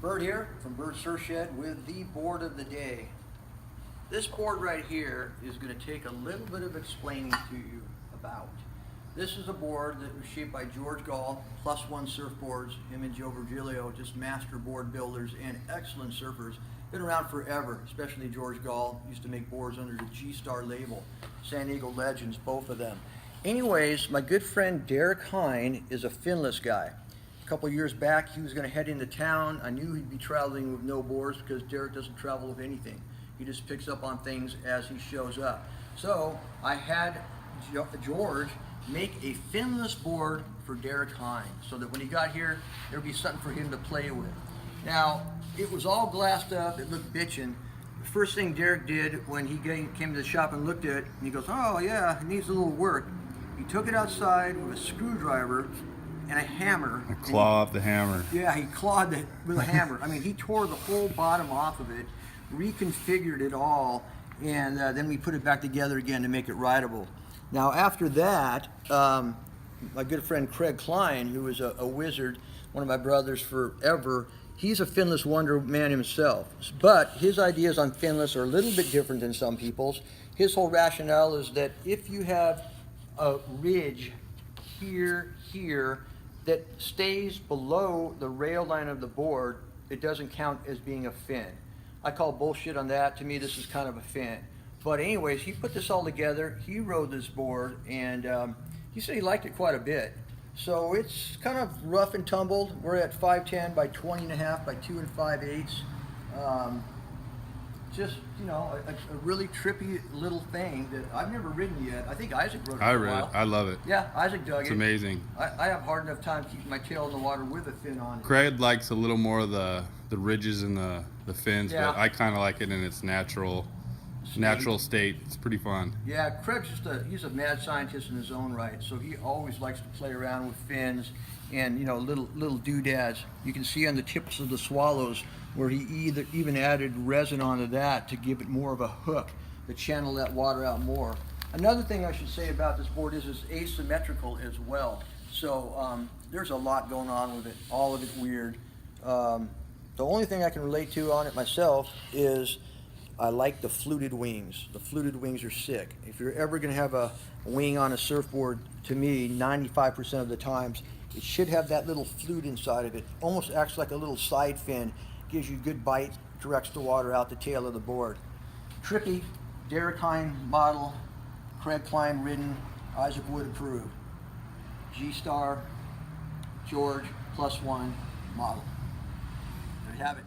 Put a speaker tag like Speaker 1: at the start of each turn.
Speaker 1: Bert here from Bert's Surf Shed with the board of the day. This board right here is going to take a little bit of explaining to you about. This is a board that was shaped by George Gall, Plus One Surfboards. Him and Joe Virgilio, just master board builders and excellent surfers. Been around forever, especially George Gall. Used to make boards under the G-Star label. San Diego legends, both of them. Anyways, my good friend Derek Hynd is a finless guy. A couple years back, he was going to head into town. I knew he'd be traveling with no boards because Derek doesn't travel with anything. He just picks up on things as he shows up. So I had George make a finless board for Derek Hynd so that when he got here, there'd be something for him to play with. Now, it was all glassed up. It looked bitchin'. The first thing Derek did when he came to the shop and looked at it, and he goes, "Oh yeah, it needs a little work." He took it outside with a screwdriver and a hammer.
Speaker 2: A claw off the hammer.
Speaker 1: Yeah, he clawed it with a hammer. I mean, he tore the whole bottom off of it, reconfigured it all, and then we put it back together again to make it rideable. Now, after that, my good friend Klein, who is a wizard, one of my brothers forever, he's a finless wonder man himself. But his ideas on finless are a little bit different than some people's. His whole rationale is that if you have a ridge here, that stays below the rail line of the board, it doesn't count as being a fin. I call bullshit on that. To me, this is kind of a fin. But anyways, he put this all together. He rode this board, and he said he liked it quite a bit. So it's kind of rough and tumbled. We're at 5'10" by 20.5 by 2 5/8. Just, you know, a really trippy little thing that I've never ridden yet. I think Isaac rode it for a while.
Speaker 2: I love it.
Speaker 1: Yeah, Isaac dug it.
Speaker 2: It's amazing.
Speaker 1: I have hard enough time keeping my tail in the water with a fin on it.
Speaker 2: Craig likes a little more of the ridges and the fins,
Speaker 1: Yeah.
Speaker 2: but I kind of like it in its natural state. It's pretty fun.
Speaker 1: Yeah, Craig's he's a mad scientist in his own right, so he always likes to play around with fins and, you know, little doodads. You can see on the tips of the swallows where he even added resin onto that to give it more of a hook to channel that water out more. Another thing I should say about this board is it's asymmetrical as well. So there's a lot going on with it, all of it weird. The only thing I can relate to on it myself is I like the fluted wings. The fluted wings are sick. If you're ever going to have a wing on a surfboard, to me, 95% of the times, it should have that little flute inside of it. Almost acts like a little side fin. Gives you good bite, directs the water out the tail of the board. Trippy, Derek Hynd model, Klein ridden, Isaac Wood approved. G-Star, George, +1 model. There you have it.